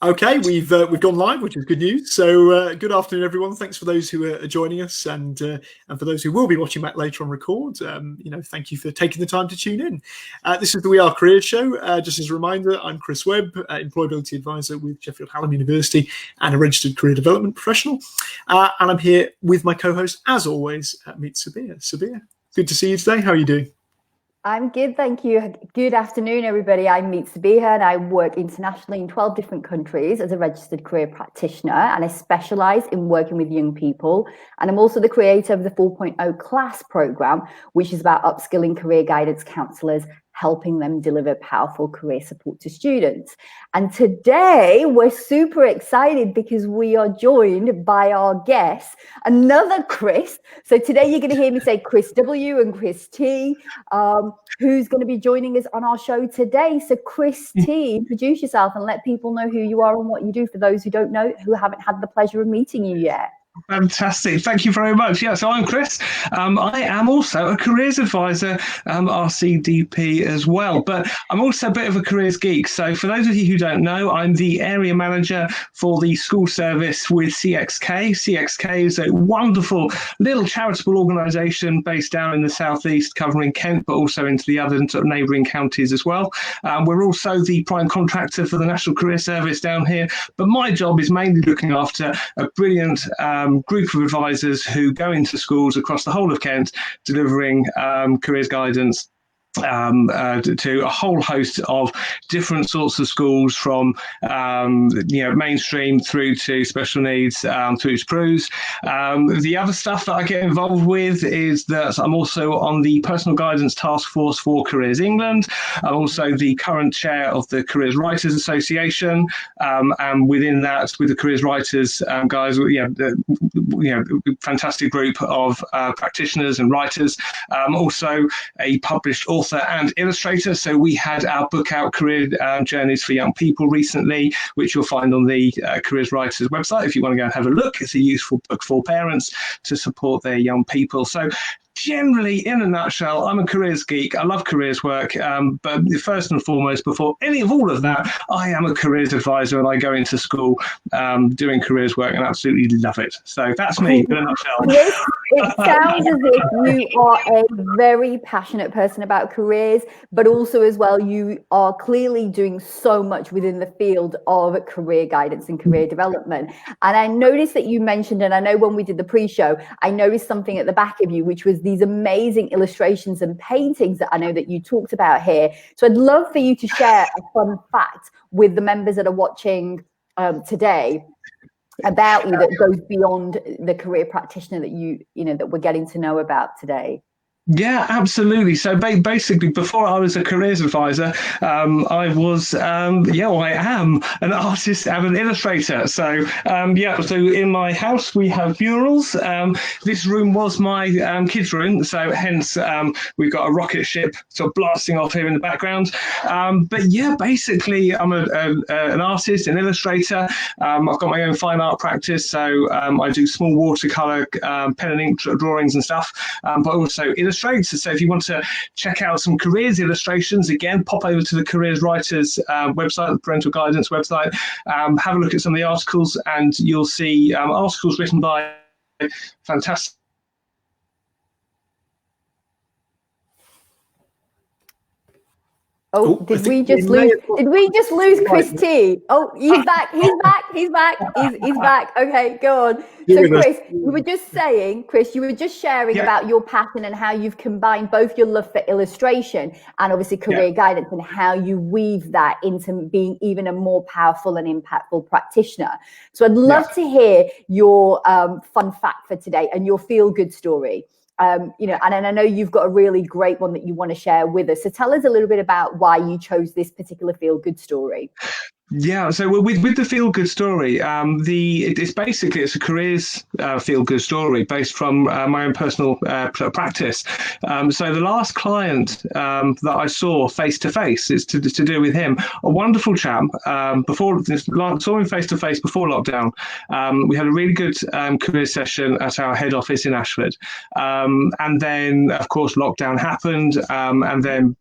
Okay, we've gone live, which is good news. So good afternoon, everyone. Thanks for those who are joining us, and for those who will be watching back later on record. Thank you for taking the time to tune in. This is the We Are Careers show. Just as a reminder, I'm Chris Webb, employability advisor with Sheffield Hallam University and a registered career development professional. And I'm here with my co-host, as always, Meet Sabiha. Sabiha, good to see you today. How are you doing? I'm good, thank you. Good afternoon, everybody. I'm Meet Sabiha and I work internationally in 12 different countries as a registered career practitioner, and I specialise in working with young people. And I'm also the creator of the 4.0 class programme, which is about upskilling career guidance counsellors, helping them deliver powerful career support to students. And today we're super excited because we are joined by our guests, another Chris. So today you're going to hear me say Chris W and Chris T, who's going to be joining us on our show today. So Chris T, introduce yourself and let people know who you are and what you do for those who don't know, who haven't had the pleasure of meeting you yet. Fantastic. Thank you very much. Yeah, so I'm Chris. I am also a careers advisor, RCDP as well, but I'm also a bit of a careers geek. So for those of you who don't know, I'm the area manager for the school service with CXK. CXK is a wonderful little charitable organisation based down in the southeast, covering Kent, but also into the other sort of neighbouring counties as well. We're also the prime contractor for the National Career Service down here, but my job is mainly looking after a brilliant group of advisors who go into schools across the whole of Kent, delivering careers guidance to a whole host of different sorts of schools, from mainstream through to special needs, through to PRUs. The other stuff that I get involved with is that I'm also on the personal guidance task force for Careers England. I'm also the current chair of the Careers Writers Association, and within that, with the Careers Writers guys, fantastic group of practitioners and writers. Also a published author and illustrator. So we had our book out, Career Journeys for Young People, recently, which you'll find on the Careers Writers website if you want to go and have a look. It's a useful book for parents to support their young people. So generally, in a nutshell, I'm a careers geek. I love careers work, but first and foremost, before any of all of that, I am a careers advisor, and I go into school doing careers work and absolutely love it. So that's me in a nutshell. It sounds as if you are a very passionate person about careers, but also as well, you are clearly doing so much within the field of career guidance and career development. And I noticed that you mentioned, and I know when we did the pre-show, I noticed something at the back of you, which was these amazing illustrations and paintings that I know that you talked about here. So I'd love for you to share a fun fact with the members that are watching today about you that goes beyond the career practitioner that that we're getting to know about today. Yeah, absolutely. So basically, before I was a careers advisor, I was, I am an artist and an illustrator. So, so in my house, we have murals. This room was my kids' room. So hence, we've got a rocket ship sort of blasting off here in the background. But yeah, basically, I'm an artist, an illustrator. I've got my own fine art practice. So I do small watercolor, pen and ink drawings and stuff, but also illustrator. So if you want to check out some careers illustrations, again, pop over to the Careers Writers website, the Parental Guidance website, have a look at some of the articles, and you'll see articles written by fantastic. Did we just lose Chris T? Oh, he's back. He's back. Okay, go on. So Chris, you were just sharing about your passion and how you've combined both your love for illustration and obviously career guidance, and how you weave that into being even a more powerful and impactful practitioner. So I'd love to hear your fun fact for today and your feel-good story. And I know you've got a really great one that you want to share with us. So tell us a little bit about why you chose this particular feel-good story. Yeah, so with the feel good story, it's a careers feel good story based from my own personal practice. So the last client that I saw face to face, is to do with him, a wonderful chap. Saw him face to face before lockdown. We had a really good career session at our head office in Ashford, and then of course lockdown happened, and then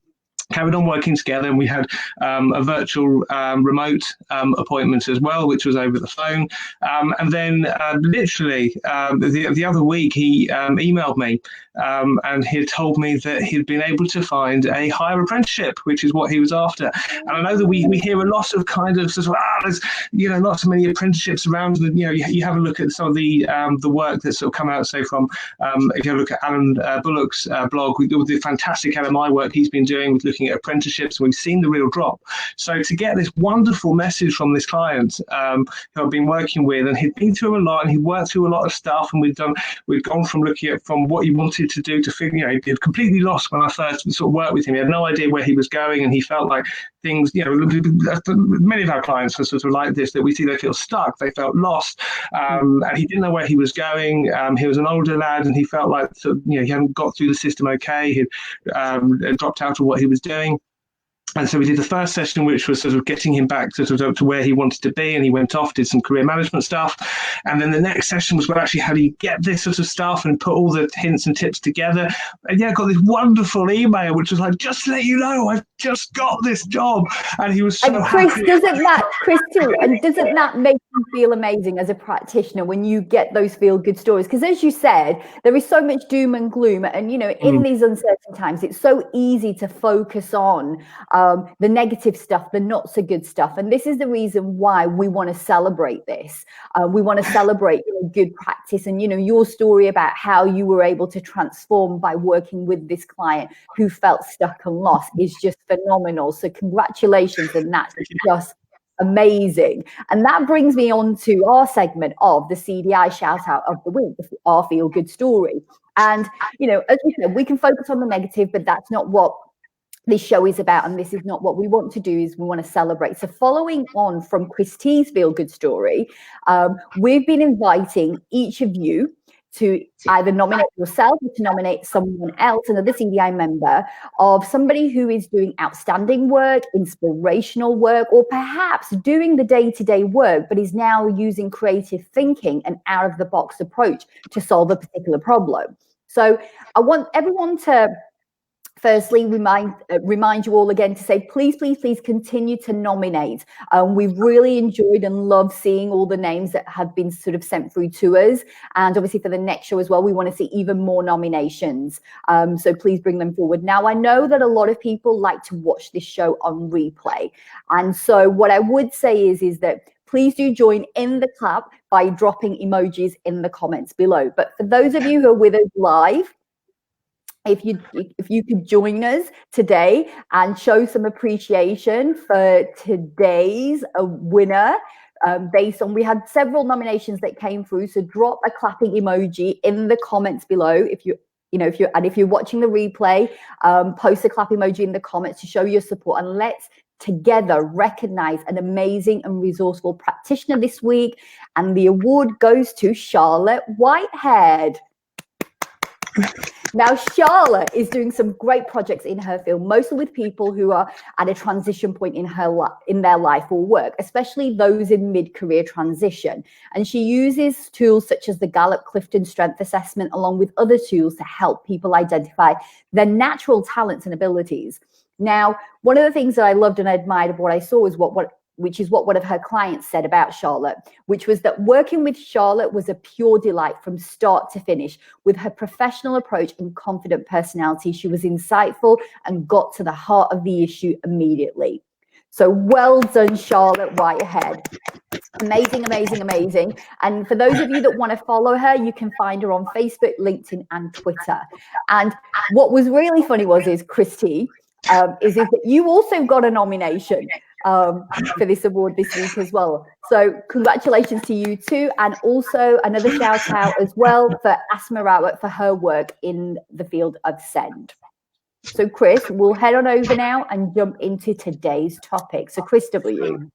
carried on working together, and we had a virtual remote appointment as well, which was over the phone. And then literally the other week, he emailed me and he had told me that he'd been able to find a higher apprenticeship, which is what he was after. And I know that we hear a lot of kind of sort of, there's, you know, lots of many apprenticeships around. And, you know, you have a look at some of the work that's sort of come out, say, from, if you have a look at Alan Bullock's blog, with the fantastic LMI work he's been doing with looking at apprenticeships, and we've seen the real drop. So to get this wonderful message from this client who I've been working with, and he'd been through a lot, and he worked through a lot of stuff, and we've gone from looking at from what he wanted to do to figure, you know, he'd completely lost when I first sort of worked with him. He had no idea where he was going, and he felt like things, you know, many of our clients are sort of like this, that we see they feel stuck, they felt lost, and he didn't know where he was going. He was an older lad, and he felt like, you know, he hadn't got through the system okay. He'd dropped out of what he was doing. And so we did the first session, which was sort of getting him back to where he wanted to be, and he went off, did some career management stuff. And then the next session was, well, actually, how do you get this sort of stuff and put all the hints and tips together? And yeah, I got this wonderful email, which was like, just to let you know, I've just got this job. And he was so Chris, happy. doesn't that make you feel amazing as a practitioner when you get those feel-good stories? Because as you said, there is so much doom and gloom, and, you know, in these uncertain times, it's so easy to focus on the negative stuff, the not so good stuff. And this is the reason why we want to celebrate this. We want to celebrate, you know, good practice. And, you know, your story about how you were able to transform by working with this client who felt stuck and lost is just phenomenal. So congratulations. And that's just amazing. And that brings me on to our segment of the CDI shout out of the week, our feel good story. And, you know, as we said, we can focus on the negative, but that's not what this show is about, and this is not what we want to do. Is we want to celebrate. So following on from Chris T's feel good story, we've been inviting each of you to either nominate yourself or to nominate someone else, another CDI member, of somebody who is doing outstanding work, inspirational work, or perhaps doing the day-to-day work, but is now using creative thinking and out-of-the-box approach to solve a particular problem. So I want everyone to firstly remind you all again to say, please continue to nominate. We've really enjoyed and loved seeing all the names that have been sort of sent through to us. And obviously for the next show as well, we want to see even more nominations. So please bring them forward. Now, I know that a lot of people like to watch this show on replay. And so what I would say is that please do join in the clap by dropping emojis in the comments below. But for those of you who are with us live, if you could join us today and show some appreciation for today's winner, based on, we had several nominations that came through, so drop a clapping emoji in the comments below. If you're watching the replay, post a clap emoji in the comments to show your support, and let's together recognize an amazing and resourceful practitioner this week. And the award goes to Charlotte Whitehead. Now, Charlotte is doing some great projects in her field, mostly with people who are at a transition point in their life or work, especially those in mid-career transition. And she uses tools such as the Gallup-Clifton Strength Assessment, along with other tools to help people identify their natural talents and abilities. Now, one of the things that I loved and admired of what I saw is which is what one of her clients said about Charlotte, which was that working with Charlotte was a pure delight from start to finish. With her professional approach and confident personality, she was insightful and got to the heart of the issue immediately. So well done, Charlotte Whitehead. Amazing, amazing, amazing. And for those of you that want to follow her, you can find her on Facebook, LinkedIn, and Twitter. And what was really funny is Chris T, is that you also got a nomination for this award this week as well. So congratulations to you too. And also another shout out as well for Asma Rawat for her work in the field of SEND. So Chris, we'll head on over now and jump into today's topic. So Chris W.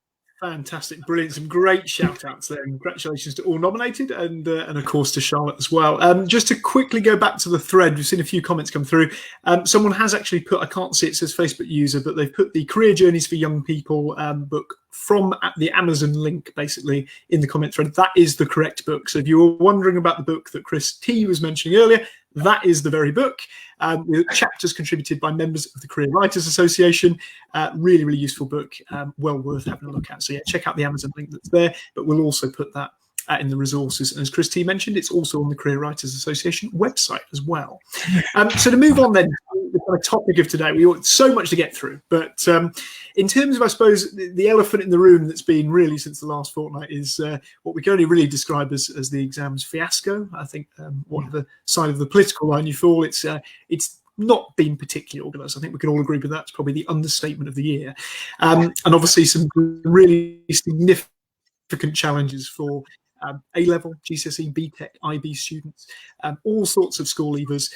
Fantastic, brilliant, some great shout outs there. Congratulations to all nominated, and of course to Charlotte as well. Just to quickly go back to the thread, we've seen a few comments come through. Someone has actually put, I can't see it says Facebook user, but they've put the Career Journeys for Young People book from the Amazon link basically in the comment thread. That is the correct book. So if you were wondering about the book that Chris T was mentioning earlier, that is the very book, with chapters contributed by members of the Career Writers Association. Really, really useful book, well worth having a look at. So yeah, check out the Amazon link that's there, but we'll also put that in the resources. And as Chris T mentioned, it's also on the Career Writers Association website as well. So to move on then, the kind of topic of today, we got so much to get through, but in terms of, I suppose, the elephant in the room that's been really since the last fortnight is what we can only really describe as the exams fiasco. I think whatever side of the political line you fall, it's not been particularly organised. I think we can all agree with that. It's probably the understatement of the year. And obviously some really significant challenges for A-level, GCSE, BTEC, IB students, all sorts of school leavers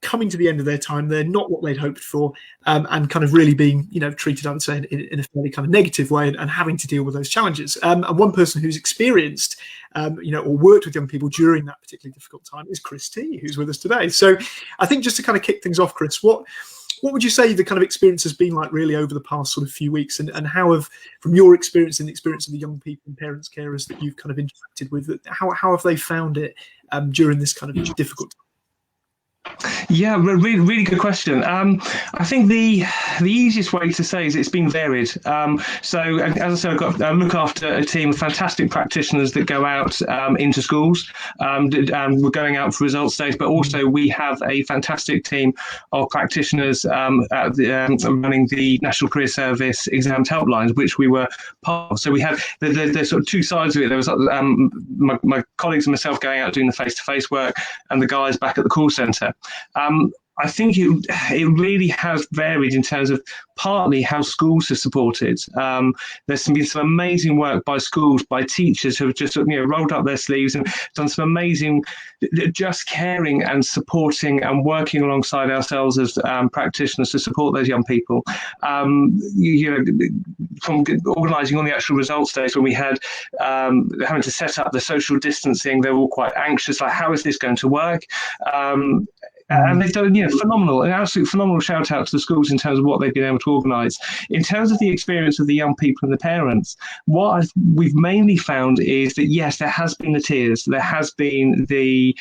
coming to the end of their time. They're not what they'd hoped for, and kind of really being, treated, I would say, in a fairly kind of negative way, and having to deal with those challenges. And one person who's experienced, or worked with young people during that particularly difficult time is Chris T, who's with us today. So I think just to kind of kick things off, Chris, what would you say the kind of experience has been like really over the past sort of few weeks, and how have, from your experience and the experience of the young people and parents, carers that you've kind of interacted with, how have they found it during this kind of difficult time? Yeah, really, really good question. I think the easiest way to say is it's been varied. So as I said, I've got look after a team of fantastic practitioners that go out into schools, and we're going out for results days, but also we have a fantastic team of practitioners running the National Career Service exams helplines, which we were part of. So we had the sort of two sides of it. There was my colleagues and myself going out doing the face-to-face work, and the guys back at the call centre. I think it really has varied in terms of partly how schools are supported. There's been some amazing work by schools, by teachers who have just rolled up their sleeves and done some amazing, just caring and supporting and working alongside ourselves as practitioners to support those young people. From organising on the actual results days when we had having to set up the social distancing, they were all quite anxious, like, how is this going to work? And they've done, an absolute phenomenal shout out to the schools in terms of what they've been able to organise. In terms of the experience of the young people and the parents, what we've mainly found is that, yes, there has been the tears, there has been the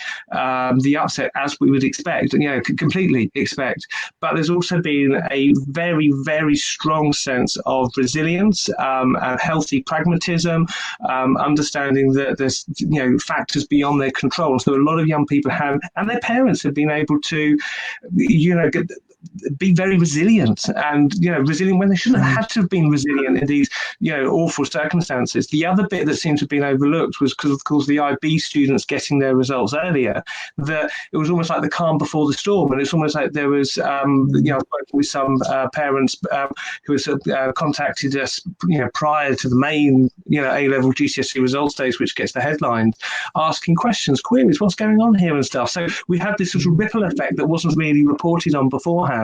upset, as we would expect, completely expect. But there's also been a very, very strong sense of resilience, and healthy pragmatism, understanding that there's factors beyond their control. So a lot of young people have, and their parents have been able to, be very resilient, and resilient when they shouldn't have had to have been resilient in these awful circumstances. The other bit that seemed to have been overlooked was because, of course, the IB students getting their results earlier, that it was almost like the calm before the storm, and it's almost like there was with some parents who contacted us prior to the main A-level GCSE results days, which gets the headlines, asking questions, queries, what's going on here and stuff. So we had this sort of ripple effect that wasn't really reported on beforehand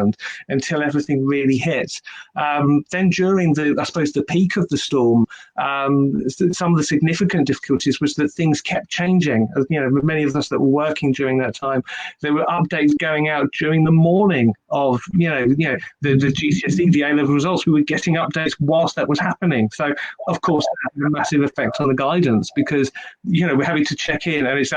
until everything really hit. Then during the peak of the storm, some of the significant difficulties was that things kept changing. Many of us that were working during that time, there were updates going out during the morning of the GCSE, the A-level results. We were getting updates whilst that was happening. So of course that had a massive effect on the guidance, because we're having to check in, and it's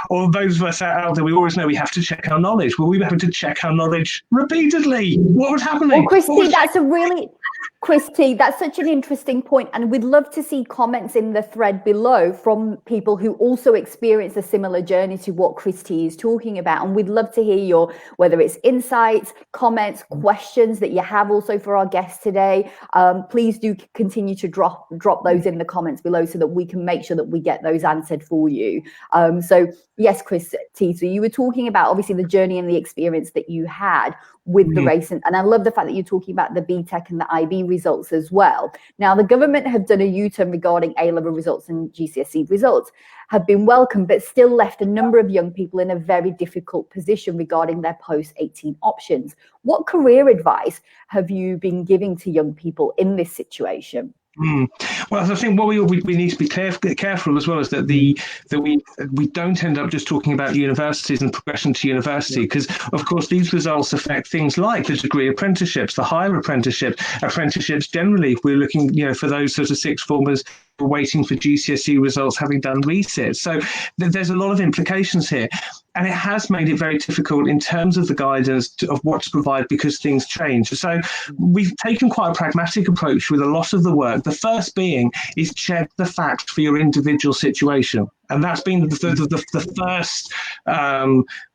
all those of us out there, we always know we have to check our knowledge. Well, we were having to check our knowledge repeatedly. What was happening? Well, Christy, that's such an interesting point, and we'd love to see comments in the thread below from people who also experience a similar journey to what Christy is talking about, and we'd love to hear whether it's insights, comments, questions that you have also for our guests today. Please do continue to drop those in the comments below so that we can make sure that we get those answered for you. So yes, Chris T, so you were talking about obviously the journey and the experience that you had with the race, and I love the fact that you're talking about the BTEC and the IB results as well. Now, the government have done a U-turn regarding A-level results, and GCSE results have been welcome, but still left a number of young people in a very difficult position regarding their post-18 options. What career advice have you been giving to young people in this situation? Well, I think what we need to be careful as well is that we don't end up just talking about universities and progression to university, because of course these results affect things like the degree apprenticeships, the higher apprenticeships generally. If we're looking for those sort of sixth formers were waiting for GCSE results, having done resits. So there's a lot of implications here. And it has made it very difficult in terms of the guidance of what to provide because things change. So we've taken quite a pragmatic approach with a lot of the work. The first being is check the facts for your individual situation. And that's been the first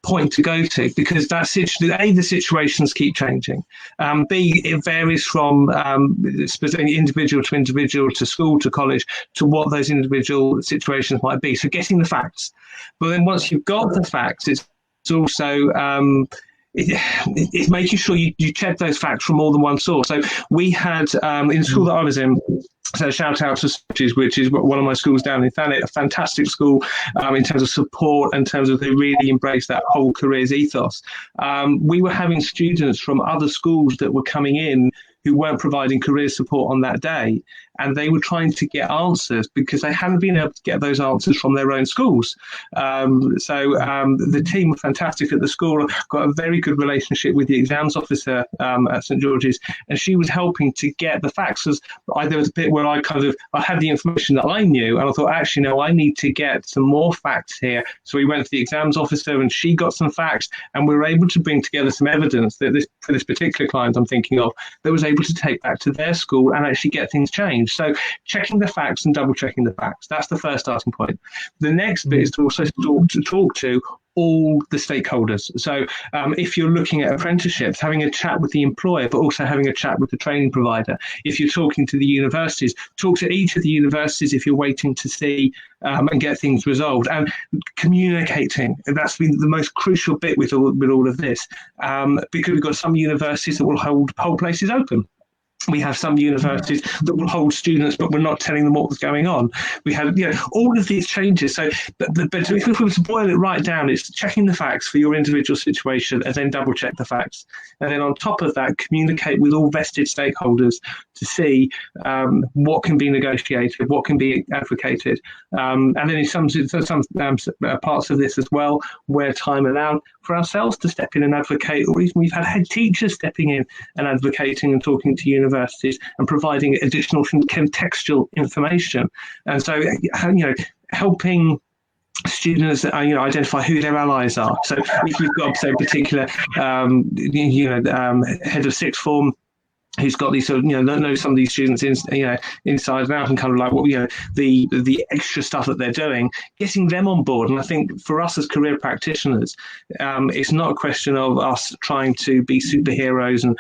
point to go to, because that's A, the situations keep changing. B, it varies from individual to school to college to what those individual situations might be. So getting the facts. But then once you've got the facts, it's also it's making sure you check those facts from more than one source. So we had in the school that I was in, so shout out to Switches, which is one of my schools down in Thanet, a fantastic school in terms of support, in terms of they really embrace that whole careers ethos. We were having students from other schools that were coming in who weren't providing career support on that day, and they were trying to get answers because they hadn't been able to get those answers from their own schools. The team were fantastic at the school, got a very good relationship with the exams officer at St George's, and she was helping to get the facts. There was a bit where I had the information that I knew, and I thought, actually, no, I need to get some more facts here. So we went to the exams officer, and she got some facts, and we were able to bring together some evidence that for this particular client I'm thinking of, that was able to take back to their school and actually get things changed. So checking the facts and double checking the facts, that's the first starting point. The next bit is to also talk to all the stakeholders. So if you're looking at apprenticeships, having a chat with the employer, but also having a chat with the training provider. If you're talking to the universities, talk to each of the universities if you're waiting to see and get things resolved. And communicating, that's been the most crucial bit with all of this, because we've got some universities that will hold whole places open. We have some universities that will hold students, but we're not telling them what was going on. We had, all of these changes. So, but if we were to boil it right down, it's checking the facts for your individual situation and then double check the facts. And then on top of that, communicate with all vested stakeholders to see what can be negotiated, what can be advocated. And then in some parts of this as well, where time allowed, for ourselves to step in and advocate, or even we've had head teachers stepping in and advocating and talking to universities and providing additional contextual information. And so, helping students identify who their allies are. So if you've got, say, a particular head of sixth form who's got these know some of these students inside and out, and kind of like the extra stuff that they're doing, getting them on board. And I think for us as career practitioners, it's not a question of us trying to be superheroes and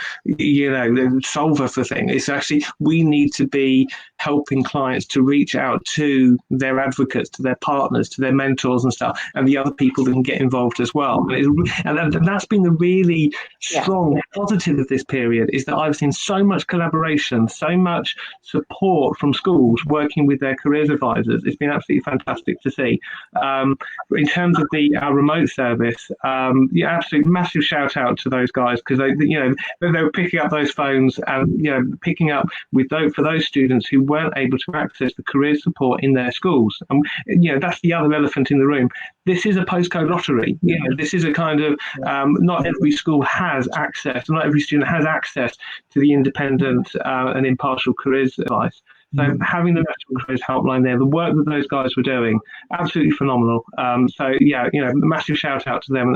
solver for things. It's actually, we need to be helping clients to reach out to their advocates, to their partners, to their mentors and stuff, and the other people that can get involved as well. And that's been the really strong positive of this period, is that I've seen so much collaboration, so much support from schools working with their careers advisors. It's been absolutely fantastic to see. In terms of our remote service, absolutely massive shout out to those guys, because they were picking up those phones and picking up for those students who weren't able to access the career support in their schools. And that's the other elephant in the room. This is a postcode lottery. This is a kind of not every school has access, not every student has access to the independent and impartial careers advice. So having the National Careers Helpline there, the work that those guys were doing, absolutely phenomenal. Massive shout out to them.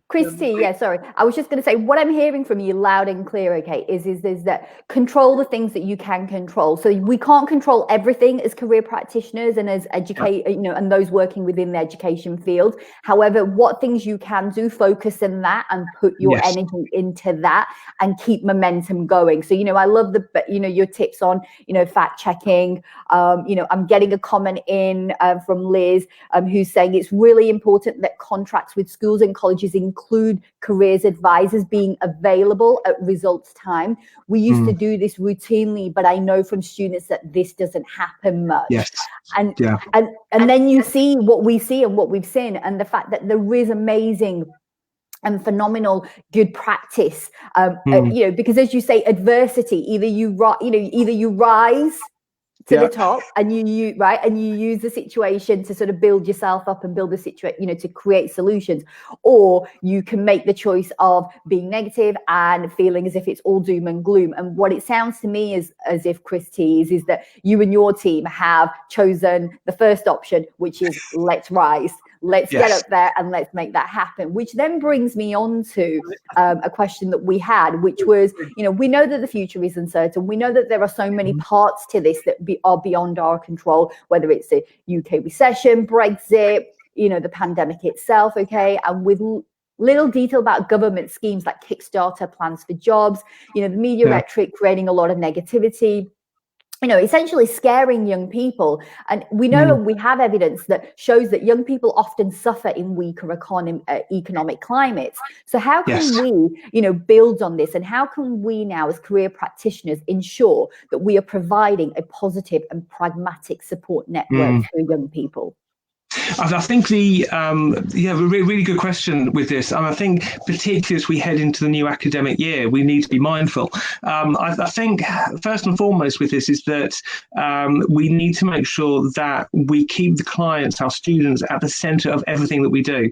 Christy, sorry. I was just going to say, what I'm hearing from you loud and clear, okay, is that control the things that you can control. So we can't control everything as career practitioners and as and those working within the education field. However, what things you can do, focus on that and put your energy into that and keep momentum going. So, I love your tips on, fact checking. I'm getting a comment in from Liz who's saying it's really important that contracts with schools and colleges include careers advisors being available at results time. We used to do this routinely, but I know from students that this doesn't happen much. Yes. And then you see what we see and what we've seen, and the fact that there is amazing and phenomenal good practice, because as you say, adversity, either you rise to the top, and you use the situation to sort of build yourself up and build the situation, to create solutions. Or you can make the choice of being negative and feeling as if it's all doom and gloom. And what it sounds to me is as if, Chris teased, is that you and your team have chosen the first option, which is let's rise. Let's get up there and let's make that happen, which then brings me on to a question that we had, which was, we know that the future is uncertain. We know that there are so many parts to this that are beyond our control, whether it's a UK recession, Brexit, the pandemic itself, okay? And with little detail about government schemes like Kickstarter, plans for jobs, the media rhetoric creating a lot of negativity, essentially scaring young people. And we know we have evidence that shows that young people often suffer in weaker economic climates. So how can we, build on this? And how can we now, as career practitioners, ensure that we are providing a positive and pragmatic support network for young people? I think really good question with this. And I think particularly as we head into the new academic year, we need to be mindful. I think first and foremost with this is that we need to make sure that we keep the clients, our students, at the center of everything that we do.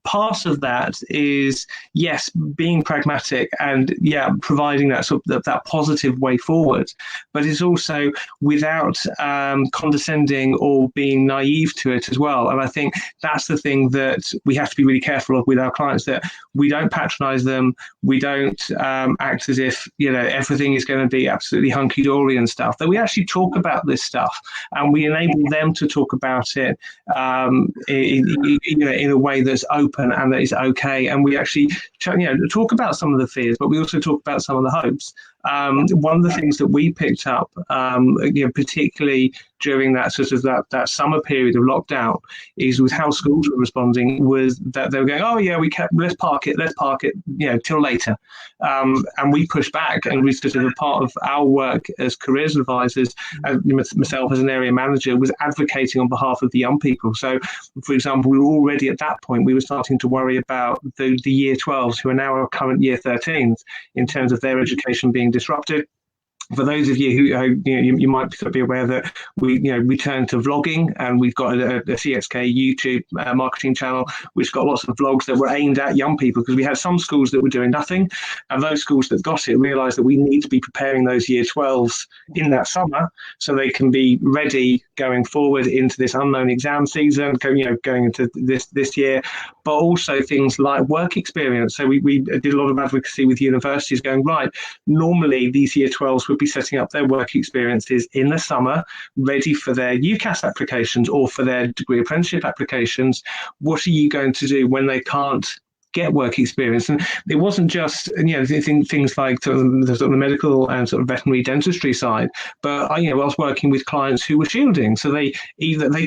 Part of that is, yes, being pragmatic and providing that sort of that positive way forward, but it's also without condescending or being naive to it as well. And I think that's the thing that we have to be really careful of with our clients, that we don't patronize them, we don't act as if everything is going to be absolutely hunky-dory and stuff, that we actually talk about this stuff and we enable them to talk about it in a way that's open and that is okay, and we actually talk about some of the fears, but we also talk about some of the hopes. One of the things that we picked up, particularly during that sort of that summer period of lockdown, is with how schools were responding, was that they were going, let's park it, till later, and we pushed back, and we sort of, a part of our work as careers advisors, myself as an area manager, was advocating on behalf of the young people. So, for example, we were already at that point, we were starting to worry about the year 12s who are now our current year 13s in terms of their education being disrupted. For those of you who you might be aware that we turned to vlogging, and we've got a CXK YouTube marketing channel which got lots of vlogs that were aimed at young people, because we had some schools that were doing nothing, and those schools that got it realised that we need to be preparing those year 12s in that summer so they can be ready going forward into this unknown exam season, going into this year, but also things like work experience. So we did a lot of advocacy with universities going, right, normally these year 12s would be setting up their work experiences in the summer, ready for their UCAS applications or for their degree apprenticeship applications. What are you going to do when they can't get work experience? And it wasn't just things like the medical and sort of veterinary dentistry side, but I was working with clients who were shielding, so they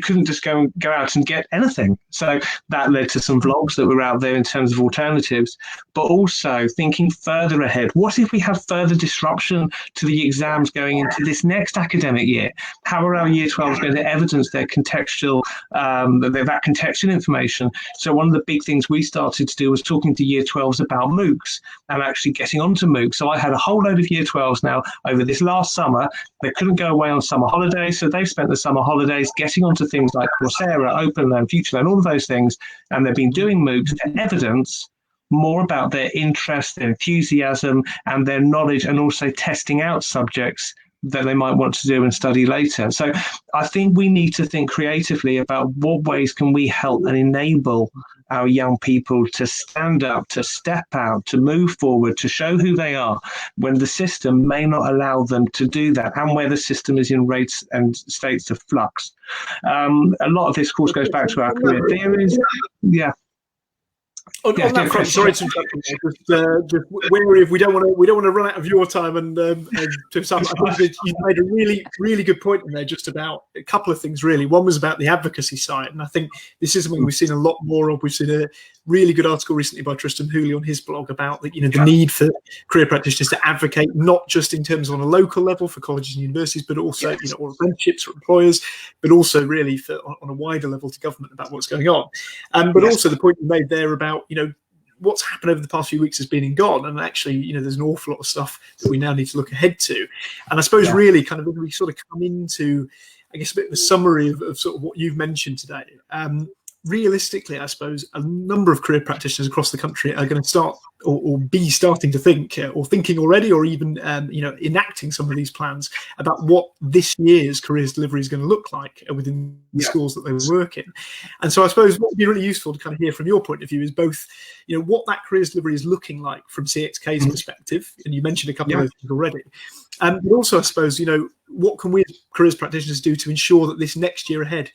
couldn't just go out and get anything. So that led to some vlogs that were out there in terms of alternatives, but also thinking further ahead. What if we have further disruption to the exams going into this next academic year? How are our year 12s going to evidence their contextual that contextual information? So one of the big things we started to do was talking to year 12s about MOOCs and actually getting onto MOOCs. So I had a whole load of year 12s now over this last summer. They couldn't go away on summer holidays, so they've spent the summer holidays getting onto things like Coursera, OpenLearn, FutureLearn, all of those things, and they've been doing MOOCs to evidence more about their interest, their enthusiasm, and their knowledge, and also testing out subjects that they might want to do and study later. So I think we need to think creatively about what ways can we help and enable our young people to stand up, to step out, to move forward, to show who they are, when the system may not allow them to do that, and where the system is in rates and states of flux. A lot of this, of course, goes back to our career theories. Yeah. On that front, sorry to interrupt, just wary if we don't want to run out of your time, and to sum, I think you made a really good point in there, just about a couple of things really. One was about the advocacy side, and I think this is something we've seen a lot more of. We've seen a really good article recently by Tristan Hooley on his blog about the need for career practitioners to advocate, not just in terms on a local level for colleges and universities, but also or apprenticeships or employers, but also really for on a wider level to government about what's going on. But also the point you made there about what's happened over the past few weeks has been and gone, and actually, you know, there's an awful lot of stuff that we now need to look ahead to. And I suppose really kind of when we sort of come into, I guess, a bit of a summary of sort of what you've mentioned today. Realistically, I suppose a number of career practitioners across the country are going to start or be starting to think or thinking already, or even you know, enacting some of these plans about what this year's careers delivery is going to look like within the schools that they work in. And so I suppose what would be really useful to kind of hear from your point of view is both, you know, what that careers delivery is looking like from CXK's perspective, and you mentioned a couple of those things already, but also I suppose, you know, what can we as careers practitioners do to ensure that this next year ahead,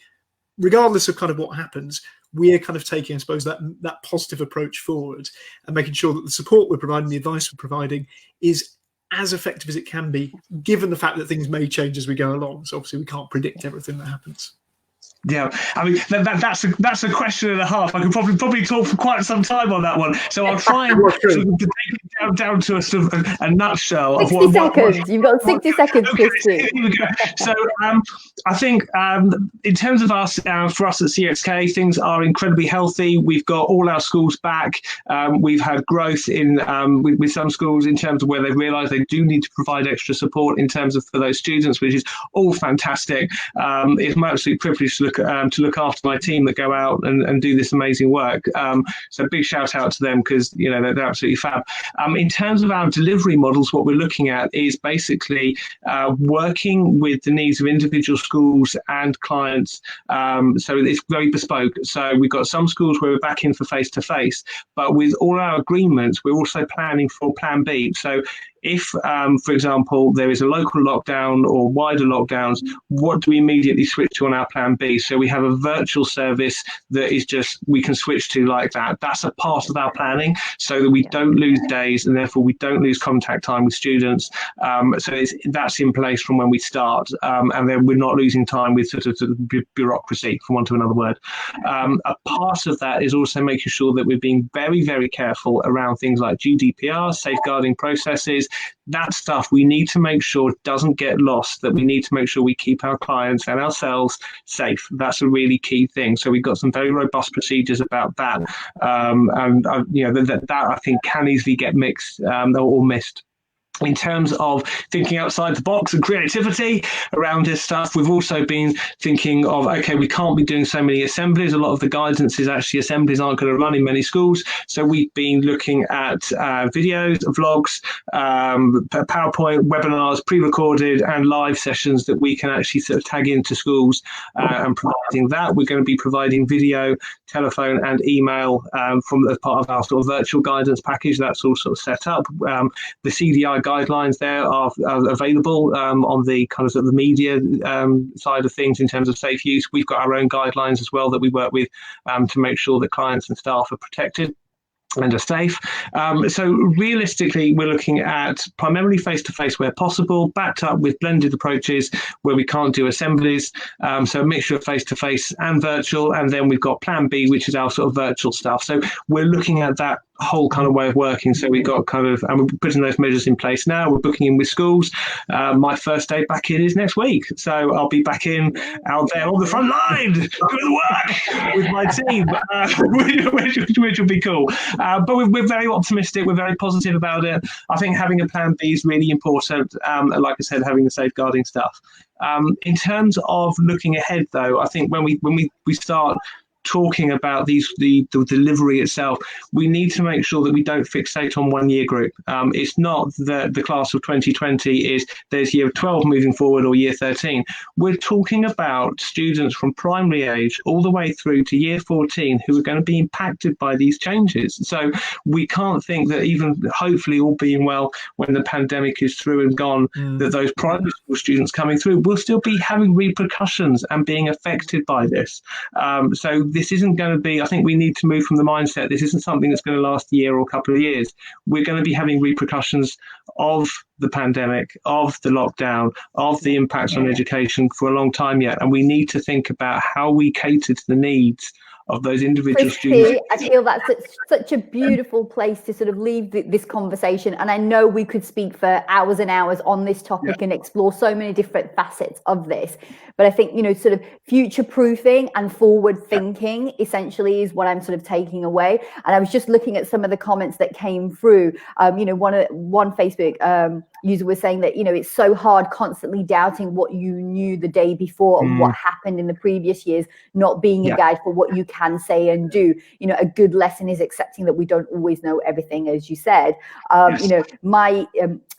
regardless of kind of what happens, we're kind of taking, I suppose, that positive approach forward and making sure that the support we're providing, the advice we're providing, is as effective as it can be, given the fact that things may change as we go along. So obviously we can't predict everything that happens. Yeah, I mean that's a question and a half. I could probably talk for quite some time on that one. So I'll try and sort of take it down to a sort of a nutshell. 60 seconds. You've got 60 seconds, Christy. Here we go. So I think in terms of us, for us at CXK, things are incredibly healthy. We've got all our schools back. We've had growth in with some schools in terms of where they've realised they do need to provide extra support in terms of for those students, which is all fantastic. It's my absolute privilege to look after my team that go out and do this amazing work. So big shout out to them, because you know they're absolutely fab. In terms of our delivery models, what we're looking at is basically working with the needs of individual schools and clients. So it's very bespoke. So we've got some schools where we're back in for face-to-face, but with all our agreements, we're also planning for Plan B. So if, for example, there is a local lockdown or wider lockdowns, what do we immediately switch to on our Plan B? So we have a virtual service that is just, we can switch to like that. That's a part of our planning so that we don't lose days and therefore we don't lose contact time with students. So that's in place from when we start, and then we're not losing time with sort of bureaucracy, for want of another word. A part of that is also making sure that we're being very, very careful around things like GDPR, safeguarding processes. That stuff we need to make sure doesn't get lost, that we need to make sure we keep our clients and ourselves safe. That's a really key thing. So we've got some very robust procedures about that. And you know, that I think can easily get mixed or missed. In terms of thinking outside the box and creativity around this stuff, we've also been thinking of, okay, we can't be doing so many assemblies. A lot of the guidance is actually assemblies aren't going to run in many schools. So we've been looking at videos, vlogs, PowerPoint, webinars, pre-recorded and live sessions that we can actually sort of tag into schools and providing that. We're going to be providing video, telephone and email as part of our sort of virtual guidance package. That's all sort of set up. The CDI guidelines there are available on the kind of the media side of things in terms of safe use. We've got our own guidelines as well that we work with to make sure that clients and staff are protected and are safe. So realistically, we're looking at primarily face-to-face where possible, backed up with blended approaches where we can't do assemblies. So a mixture of face-to-face and virtual. And then we've got Plan B, which is our sort of virtual stuff. So we're looking at that whole kind of way of working. So we've got kind of, and we're putting those measures in place now. We're booking in with schools. My first day back in is next week. So I'll be back in out there on the front line doing the work with my team, which will be cool. But we're very optimistic. We're very positive about it. I think having a Plan B is really important. Like I said, having the safeguarding stuff. In terms of looking ahead, though, I think when we start talking about the delivery itself, we need to make sure that we don't fixate on one year group. It's not that the class of 2020 is there's year 12 moving forward or year 13. We're talking about students from primary age all the way through to year 14 who are going to be impacted by these changes. So we can't think that even hopefully all being well when the pandemic is through and gone, that those primary school students coming through will still be having repercussions and being affected by this. So this isn't going to be, I think we need to move from the mindset, this isn't something that's going to last a year or a couple of years. We're going to be having repercussions of the pandemic, of the lockdown, of the impacts on education for a long time yet. And we need to think about how we cater to the needs of those individual students. I feel that's such a beautiful place to sort of leave this conversation. And I know we could speak for hours and hours on this topic and explore so many different facets of this. But I think, sort of future proofing and forward thinking essentially is what I'm sort of taking away. And I was just looking at some of the comments that came through. One Facebook user was saying that, it's so hard constantly doubting what you knew the day before and what happened in the previous years, not being a guide for what you can say and do. A good lesson is accepting that we don't always know everything, as you said. My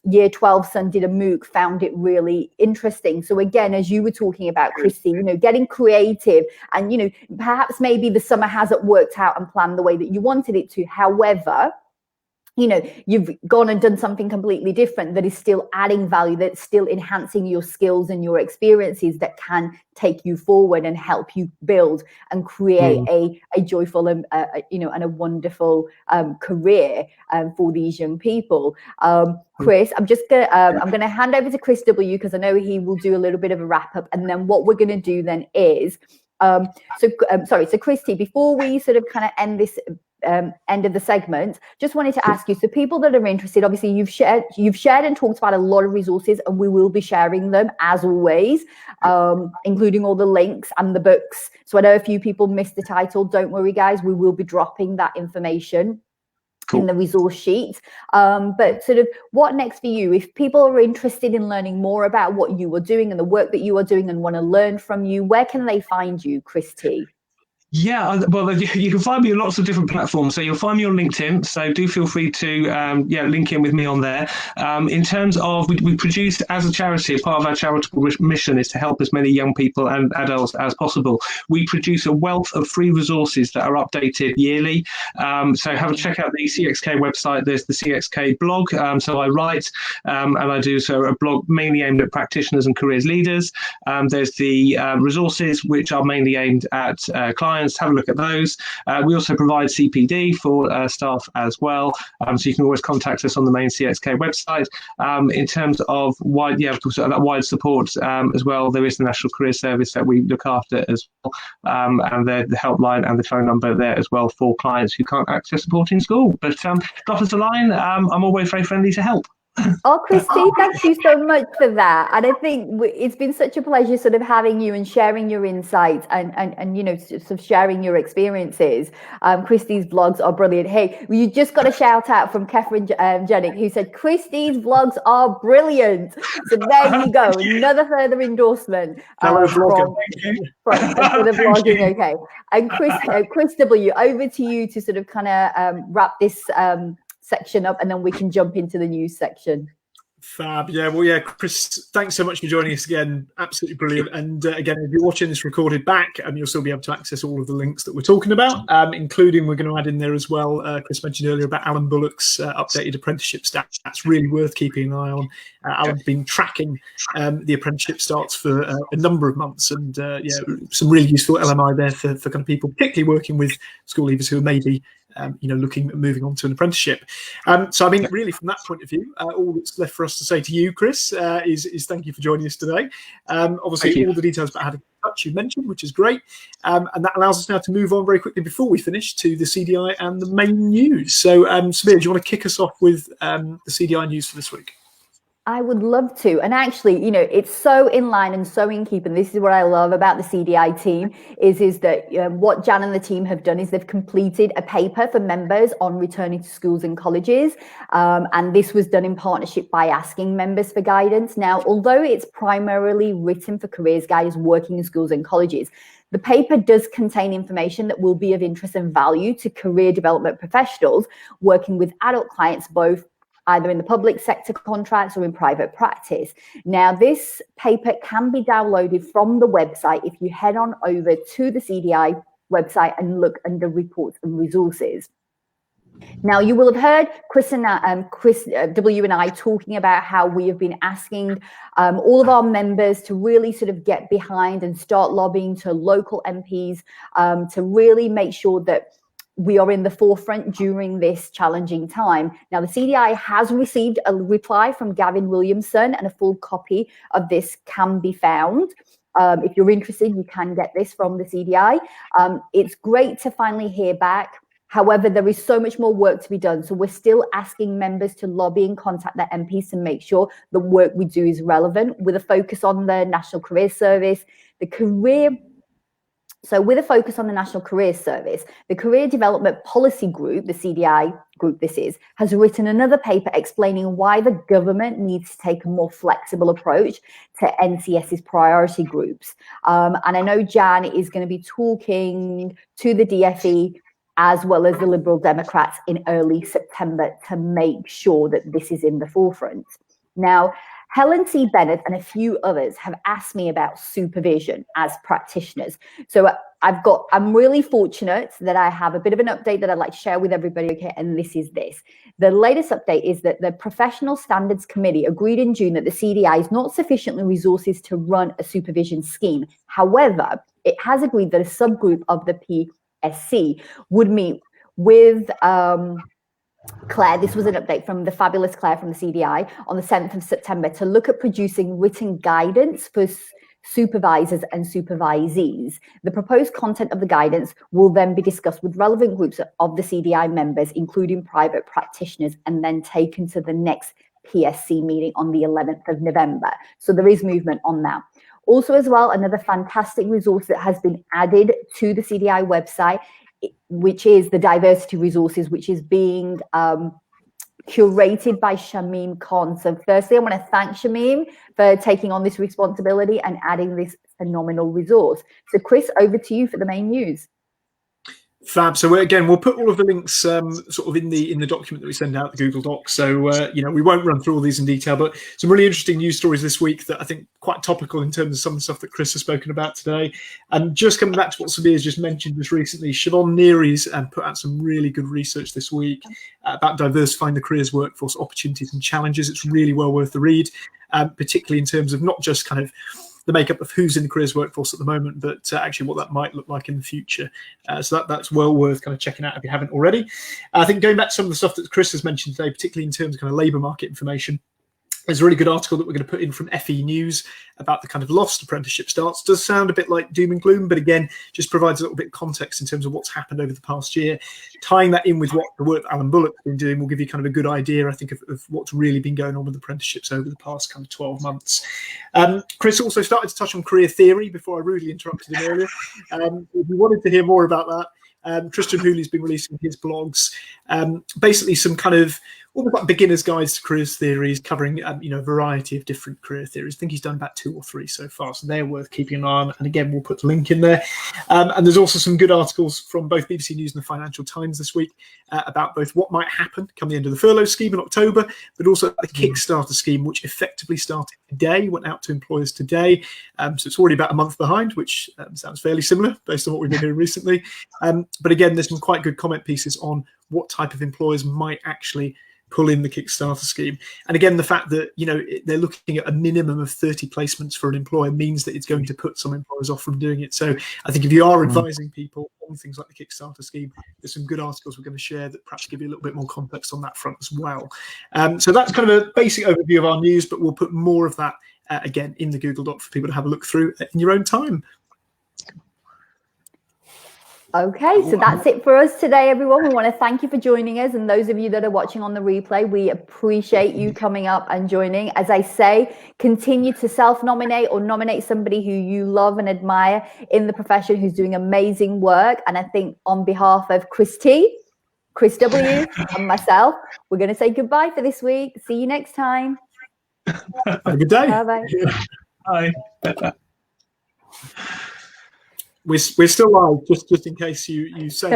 year 12 son did a MOOC, found it really interesting. So again, as you were talking about, Christy, getting creative and, perhaps maybe the summer hasn't worked out and planned the way that you wanted it to. However, you've gone and done something completely different that is still adding value, that's still enhancing your skills and your experiences that can take you forward and help you build and create a joyful and and a wonderful career for these young people. Chris, I'm going to hand over to Chris W, because I know he will do a little bit of a wrap up, and then what we're going to do then is so Christy, before we sort of kind of end this end of the segment, just wanted to ask you, so people that are interested, obviously you've shared and talked about a lot of resources, and we will be sharing them as always, including all the links and the books. So I know a few people missed the title. Don't worry guys, we will be dropping that information in the resource sheet. But sort of what next for you? If people are interested in learning more about what you are doing and the work that you are doing and want to learn from you, where can they find you, Chris T? Yeah, well, you can find me on lots of different platforms. So you'll find me on LinkedIn. So do feel free to link in with me on there. In terms of, we produce as a charity, part of our charitable mission is to help as many young people and adults as possible. We produce a wealth of free resources that are updated yearly. So have a check out the CXK website. There's the CXK blog. So I write and I do a blog mainly aimed at practitioners and careers leaders. There's the resources which are mainly aimed at clients. Have a look at those. We also provide CPD for staff as well, so you can always contact us on the main CXK website. In terms of that wide support as well, there is the National Career Service that we look after as well, and the helpline and the phone number there as well for clients who can't access support in school. But drop us a line. I'm always very friendly to help. Oh, Christy, thank you so much for that. And I think it's been such a pleasure sort of having you and sharing your insights and sort of sharing your experiences. Christy's vlogs are brilliant. Hey, you just got a shout out from Catherine Jennick, who said Christy's vlogs are brilliant. So there you go, another further endorsement for the vlogging. Okay, and Chris W, over to you to sort of kind of wrap this section up, and then we can jump into the news section. Fab. Chris, thanks so much for joining us again. Absolutely brilliant. And again, if you're watching this recorded back, you'll still be able to access all of the links that we're talking about, including, we're going to add in there as well, Chris mentioned earlier about Alan Bullock's updated apprenticeship stats. That's really worth keeping an eye on. Alan's been tracking the apprenticeship starts for a number of months, and some really useful LMI there for kind of people, particularly working with school leavers who are maybe looking at moving on to an apprenticeship. So I mean, really from that point of view, all that's left for us to say to you, Chris, is thank you for joining us today. Obviously all the details about how to get in touch you mentioned, which is great. And that allows us now to move on very quickly before we finish to the CDI and the main news. So Sabiha, do you want to kick us off with the CDI news for this week? I would love to. And actually, it's so in line and so in keeping. This is what I love about the CDI team is that what Jan and the team have done is they've completed a paper for members on returning to schools and colleges. And this was done in partnership by asking members for guidance. Now, although it's primarily written for careers guiders working in schools and colleges, the paper does contain information that will be of interest and value to career development professionals working with adult clients, both either in the public sector contracts or in private practice. Now, this paper can be downloaded from the website if you head on over to the CDI website and look under reports and resources. Now, you will have heard Chris W and I talking about how we have been asking all of our members to really sort of get behind and start lobbying to local MPs to really make sure that we are in the forefront during this challenging time. Now, the CDI has received a reply from Gavin Williamson, and a full copy of this can be found. If you're interested, you can get this from the CDI. It's great to finally hear back. However, there is so much more work to be done. So we're still asking members to lobby and contact their MPs to make sure the work we do is relevant, with a focus on the National Career Service, with a focus on the National Career Service, the Career Development Policy Group, the CDI group this is, has written another paper explaining why the government needs to take a more flexible approach to NCS's priority groups. And I know Jan is going to be talking to the DFE as well as the Liberal Democrats in early September to make sure that this is in the forefront. Now, Helen C. Bennett and a few others have asked me about supervision as practitioners. So I'm really fortunate that I have a bit of an update that I'd like to share with everybody. Okay, and this is this. The latest update is that the Professional Standards Committee agreed in June that the CDI is not sufficiently resources to run a supervision scheme. However, it has agreed that a subgroup of the PSC would meet with Claire. This was an update from the fabulous Claire from the CDI on the 7th of September to look at producing written guidance for supervisors and supervisees. The proposed content of the guidance will then be discussed with relevant groups of the CDI members, including private practitioners, and then taken to the next PSC meeting on the 11th of November. So there is movement on that. Also, as well, another fantastic resource that has been added to the CDI website, which is the diversity resources, which is being curated by Shamim Khan. So firstly, I want to thank Shamim for taking on this responsibility and adding this phenomenal resource. So Chris, over to you for the main news. Fab. So again, we'll put all of the links sort of in the document that we send out, the Google Doc. So we won't run through all these in detail, but some really interesting news stories this week that I think quite topical in terms of some of the stuff that Chris has spoken about today. And just coming back to what Sabiha's just mentioned just recently, Siobhan Neary's put out some really good research this week about diversifying the careers workforce opportunities and challenges. It's really well worth the read, particularly in terms of not just kind of the makeup of who's in the careers workforce at the moment, but actually what that might look like in the future. So that's well worth kind of checking out if you haven't already. I think going back to some of the stuff that Chris has mentioned today, particularly in terms of kind of labour market information, there's a really good article that we're going to put in from FE News about the kind of lost apprenticeship starts. Does sound a bit like doom and gloom, but again, just provides a little bit of context in terms of what's happened over the past year. Tying that in with what the work that Alan Bullock's been doing will give you kind of a good idea, I think, of what's really been going on with apprenticeships over the past kind of 12 months. Chris also started to touch on career theory before I rudely interrupted him earlier. If you wanted to hear more about that, Tristan Hooley's been releasing his blogs, basically some kind of almost like beginner's guides to careers theories, covering a variety of different career theories. I think he's done about 2 or 3 so far, so they're worth keeping an eye on. And again, we'll put the link in there. And there's also some good articles from both BBC News and the Financial Times this week about both what might happen come the end of the furlough scheme in October, but also the Kickstarter scheme, which effectively started today, went out to employers today. So it's already about a month behind, which sounds fairly similar based on what we've been doing recently. But again, there's some quite good comment pieces on what type of employers might actually pull in the Kickstarter scheme. And again, the fact that, they're looking at a minimum of 30 placements for an employer means that it's going to put some employers off from doing it. So I think if you are advising people on things like the Kickstarter scheme, there's some good articles we're going to share that perhaps give you a little bit more context on that front as well. So that's kind of a basic overview of our news, but we'll put more of that again in the Google Doc for people to have a look through in your own time. Okay, so that's it for us today, everyone. We want to thank you for joining us, and those of you that are watching on the replay, we appreciate you coming up and joining. As I say, continue to self-nominate or nominate somebody who you love and admire in the profession who's doing amazing work. And I think on behalf of Chris T, Chris W, and myself, we're going to say goodbye for this week. See you next time. Have a good day. Bye-bye. Bye. We're still live, just in case you say